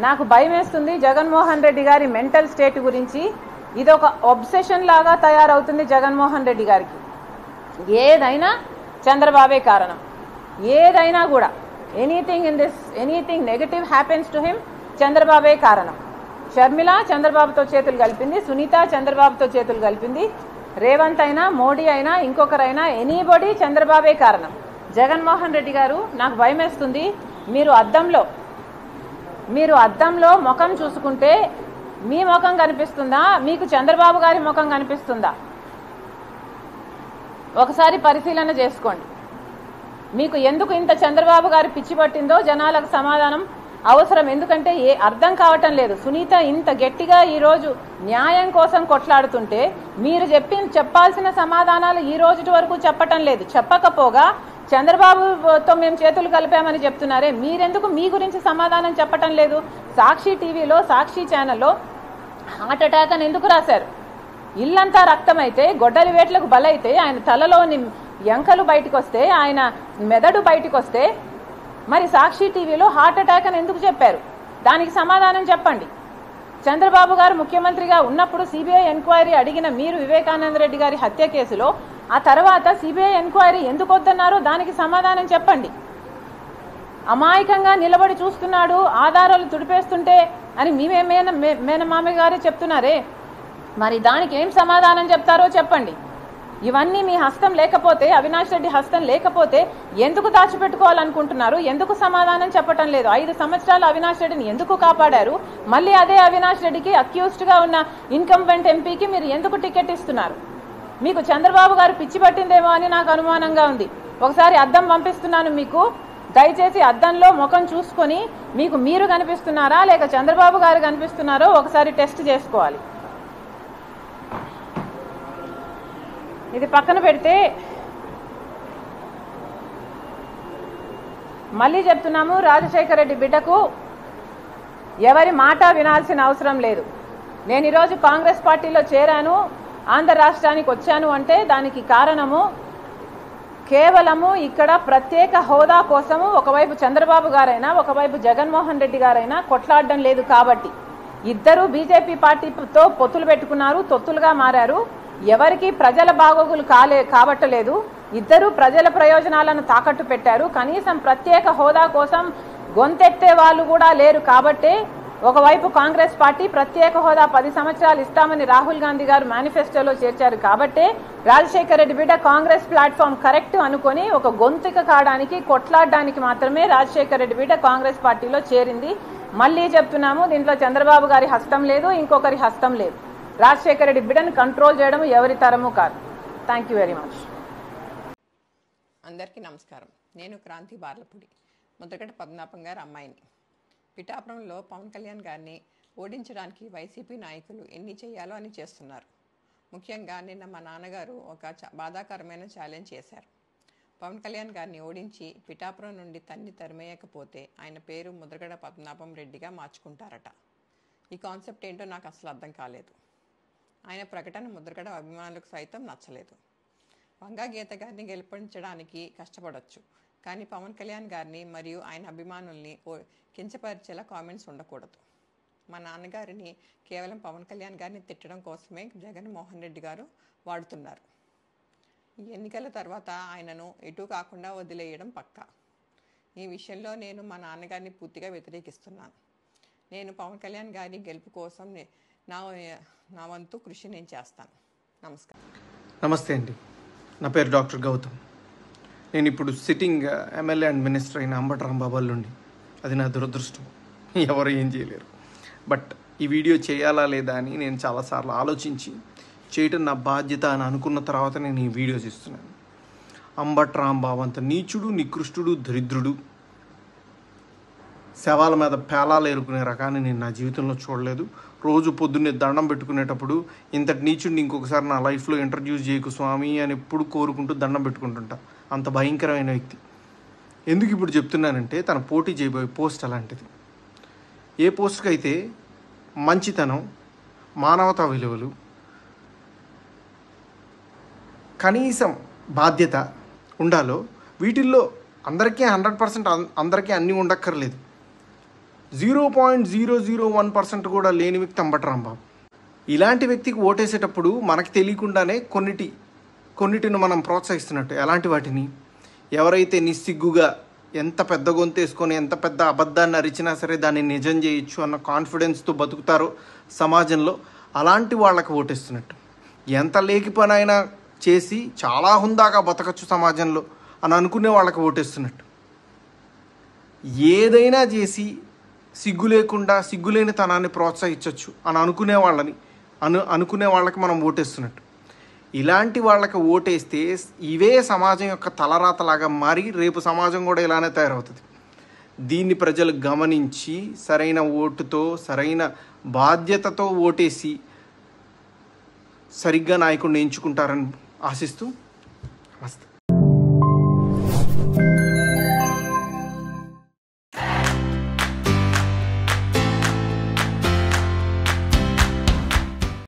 నాకు భయం వేస్తుంది జగన్మోహన్ రెడ్డి గారి మెంటల్ స్టేట్ గురించి. ఇది ఒక ఒబ్సెషన్ లాగా తయారవుతుంది జగన్మోహన్ రెడ్డి గారికి. ఏదైనా చంద్రబాబే కారణం. ఏదైనా కూడా anything negative happens to him, చంద్రబాబే కారణం. షర్మిల చంద్రబాబుతో చేతులు కలిపింది, సునీత చంద్రబాబుతో చేతులు కలిపింది, రేవంత్ అయినా మోడీ అయినా ఇంకొకరైనా ఎనీబడి చంద్రబాబే కారణం. జగన్మోహన్ రెడ్డి గారు నాకు భయం వేస్తుంది. మీరు అద్దంలో ముఖం చూసుకుంటే మీ ముఖం కనిపిస్తుందా, మీకు చంద్రబాబు గారి ముఖం కనిపిస్తుందా? ఒకసారి పరిశీలన చేసుకోండి. మీకు ఎందుకు ఇంత చంద్రబాబు గారి పిచ్చి పట్టిందో జనాలకు సమాధానం అవసరం. ఎందుకంటే అర్థం కావటం లేదు. సునీత ఇంత గట్టిగా ఈరోజు న్యాయం కోసం కొట్లాడుతుంటే మీరు చెప్పాల్సిన సమాధానాలు ఈ రోజు వరకు చెప్పటం లేదు. చెప్పకపోగా చంద్రబాబుతో మేము చేతులు కలిపామని చెప్తున్నారే, మీరెందుకు మీ గురించి సమాధానం చెప్పటం లేదు? సాక్షి టీవీలో, సాక్షి ఛానల్లో హార్ట్ అటాక్ అని ఎందుకు రాశారు? ఇల్లంతా రక్తమైతే, గొడ్డలి వేట్లకు బలైతే, ఆయన తలలోని ఎంకలు బయటకు వస్తే, ఆయన మెదడు బయటకు వస్తే, మరి సాక్షి టీవీలో హార్ట్ అటాక్ అని ఎందుకు చెప్పారు? దానికి సమాధానం చెప్పండి. చంద్రబాబు గారు ముఖ్యమంత్రిగా ఉన్నప్పుడు సిబిఐ ఎంక్వైరీ అడిగిన మీరు వివేకానంద రెడ్డి గారి హత్య కేసులో ఆ తర్వాత సిబిఐ ఎంక్వైరీ ఎందుకు వద్దన్నారో దానికి సమాధానం చెప్పండి. అమాయకంగా నిలబడి చూస్తున్నాడు ఆధారాలు తుడిపేస్తుంటే అని మేనమామ గారే చెప్తున్నారే, మరి దానికి ఏం సమాధానం చెప్తారో చెప్పండి. ఇవన్నీ మీ హస్తం లేకపోతే, అవినాష్ రెడ్డి హస్తం లేకపోతే ఎందుకు దాచిపెట్టుకోవాలనుకుంటున్నారు? ఎందుకు సమాధానం చెప్పటం లేదు? 5 సంవత్సరాలు అవినాష్ రెడ్డిని ఎందుకు కాపాడారు? మళ్ళీ అదే అవినాష్ రెడ్డికి అక్యూజ్డ్గా ఉన్న ఇన్కంబెంట్ ఎంపీకి మీరు ఎందుకు టికెట్ ఇస్తున్నారు? మీకు చంద్రబాబు గారు పిచ్చి పట్టిందేమో అని నాకు అనుమానంగా ఉంది. ఒకసారి అద్దం పంపిస్తున్నాను మీకు. దయచేసి అద్దంలో ముఖం చూసుకొని మీకు మీరు కనిపిస్తున్నారా లేక చంద్రబాబు గారు కనిపిస్తున్నారో ఒకసారి టెస్ట్ చేసుకోవాలి. ఇది పక్కన పెడితే మళ్ళీ చెప్తున్నాము, రాజశేఖర రెడ్డి బిడ్డకు ఎవరి మాట వినాల్సిన అవసరం లేదు. నేను ఈరోజు కాంగ్రెస్ పార్టీలో చేరాను, ఆంధ్ర రాష్ట్రానికి వచ్చాను అంటే దానికి కారణము కేవలము ఇక్కడ ప్రత్యేక హోదా కోసము ఒకవైపు చంద్రబాబు గారైనా ఒకవైపు జగన్మోహన్ రెడ్డి గారైనా కొట్లాడడం లేదు కాబట్టి. ఇద్దరు బీజేపీ పార్టీతో పొత్తులు పెట్టుకున్నారు, తొత్తులుగా మారారు. ఎవరికి ప్రజల బాగోగులు కావట్లేదు. ఇద్దరు ప్రజల ప్రయోజనాలను తాకట్టు పెట్టారు. కనీసం ప్రత్యేక హోదా కోసం గొంతెత్తే వాళ్ళు కూడా లేరు. కాబట్టే ఒకవైపు కాంగ్రెస్ పార్టీ ప్రత్యేక హోదా 10 సంవత్సరాలు ఇస్తామని రాహుల్ గాంధీ గారు మేనిఫెస్టోలో చేర్చారు. కాబట్టే రాజశేఖర రెడ్డి బిడ్డ కాంగ్రెస్ ప్లాట్ఫామ్ కరెక్ట్ అనుకొని ఒక గొంతుక కావడానికి కొట్లాడడానికి మాత్రమే రాజశేఖర రెడ్డి బిడ్డ కాంగ్రెస్ పార్టీలో చేరింది. మళ్ళీ చెప్తున్నాము, దీంట్లో చంద్రబాబు గారి హస్తం లేదు, ఇంకొకరి హస్తం లేదు. రాజశేఖర రెడ్డి బిడ్డను కంట్రోల్ చేయడం ఎవరి తరము కాదు. Thank you very much. అందరికీ నమస్కారం. నేను క్రాంతి బార్లపూడి, ముద్రగడ పద్మనాభం గారి అమ్మాయిని. పిఠాపురంలో పవన్ కళ్యాణ్ గారిని ఓడించడానికి వైసీపీ నాయకులు ఎన్ని చేయాలో అని చేస్తున్నారు. ముఖ్యంగా నిన్న మా నాన్నగారు ఒక బాధాకరమైన ఛాలెంజ్ చేశారు. పవన్ కళ్యాణ్ గారిని ఓడించి పిఠాపురం నుండి తరిమేయకపోతే ఆయన పేరు ముద్రగడ పద్మనాభం రెడ్డిగా మార్చుకుంటారట. ఈ కాన్సెప్ట్ ఏంటో నాకు అసలు అర్థం కాలేదు. ఆయన ప్రకటన ముద్రగడ అభిమానులకు సైతం నచ్చలేదు. వంగా గీత గారిని గెలిపించడానికి కష్టపడవచ్చు, కానీ పవన్ కళ్యాణ్ గారిని మరియు ఆయన అభిమానుల్ని కించపరిచేలా కామెంట్స్ ఉండకూడదు. మా నాన్నగారిని కేవలం పవన్ కళ్యాణ్ గారిని తిట్టడం కోసమే జగన్మోహన్ రెడ్డి గారు వాడుతున్నారు. ఈ ఎన్నికల తర్వాత ఆయనను ఎటు కాకుండా వదిలేయడం పక్కా. ఈ విషయంలో నేను మా నాన్నగారిని పూర్తిగా వ్యతిరేకిస్తున్నాను. నేను పవన్ కళ్యాణ్ గారి గెలుపు కోసం నా వంతు కృషి నేను చేస్తాను. నమస్కారం. నమస్తే అండి, నా పేరు డాక్టర్ గౌతమ్. నేను ఇప్పుడు సిట్టింగ్ ఎమ్మెల్యే అండ్ మినిస్టర్ అయిన అంబటి రాంబాబు నుండి. అది నా దురదృష్టం, ఎవరు ఏం చేయలేరు. బట్ ఈ వీడియో చేయాలా లేదా అని నేను చాలాసార్లు ఆలోచించి చేయటం నా బాధ్యత అని అనుకున్న తర్వాత నేను ఈ వీడియో చేస్తున్నాను. అంబటి రాంబాబు అంత నీచుడు, నికృష్టుడు, దరిద్రుడు, శవాల మీద పేలాలు ఏరుకునే రకాన్ని నేను నా జీవితంలో చూడలేదు. రోజు పొద్దున్నే దండం పెట్టుకునేటప్పుడు ఇంతటి నీచుడిని ఇంకొకసారి నా లైఫ్లో ఇంట్రడ్యూస్ చేయకు స్వామి అని ఎప్పుడు కోరుకుంటూ దండం పెట్టుకుంటుంటా. అంత భయంకరమైన వ్యక్తి. ఎందుకు ఇప్పుడు చెప్తున్నానంటే తన పోటీ చేయబోయే పోస్ట్ అలాంటిది. ఏ పోస్ట్కి అయితే మంచితనం, మానవతా విలువలు, కనీసం బాధ్యత ఉండాలో వీటిల్లో అందరికీ 100% అందరికీ అన్నీ ఉండక్కర్లేదు. 0.001% కూడా లేని వ్యక్తి అంబటి రాంబాబు. ఇలాంటి వ్యక్తికి ఓటేసేటప్పుడు మనకు తెలియకుండానే కొన్నిటిని మనం ప్రోత్సహిస్తున్నట్టు. ఎలాంటి వాటిని? ఎవరైతే నిస్సిగ్గుగా ఎంత పెద్ద గొంతేసుకొని ఎంత పెద్ద అబద్ధాన్ని అరిచినా సరే దాన్ని నిజం చేయొచ్చు అన్న కాన్ఫిడెన్స్తో బతుకుతారో సమాజంలో, అలాంటి వాళ్ళకి ఓటేస్తున్నట్టు. ఎంత లేకి పని అయినా చేసి చాలా హుందాగా బతకచ్చు సమాజంలో అని అనుకునే వాళ్ళకి ఓటేస్తున్నట్టు. ఏదైనా చేసి సిగ్గు లేకుండా సిగ్గులేని తనాన్ని ప్రోత్సహించవచ్చు అని అనుకునే వాళ్ళకి మనం ఓటేస్తున్నట్టు. ఇలాంటి వాళ్ళకి ఓటేస్తే ఇవే సమాజం యొక్క తలరాతలాగా మారి రేపు సమాజం కూడా ఇలానే తయారవుతుంది. దీన్ని ప్రజలు గమనించి సరైన ఓటుతో సరైన బాధ్యతతో ఓటేసి సరిగ్గా నాయకుడిని ఎంచుకుంటారని ఆశిస్తూ నమస్తే.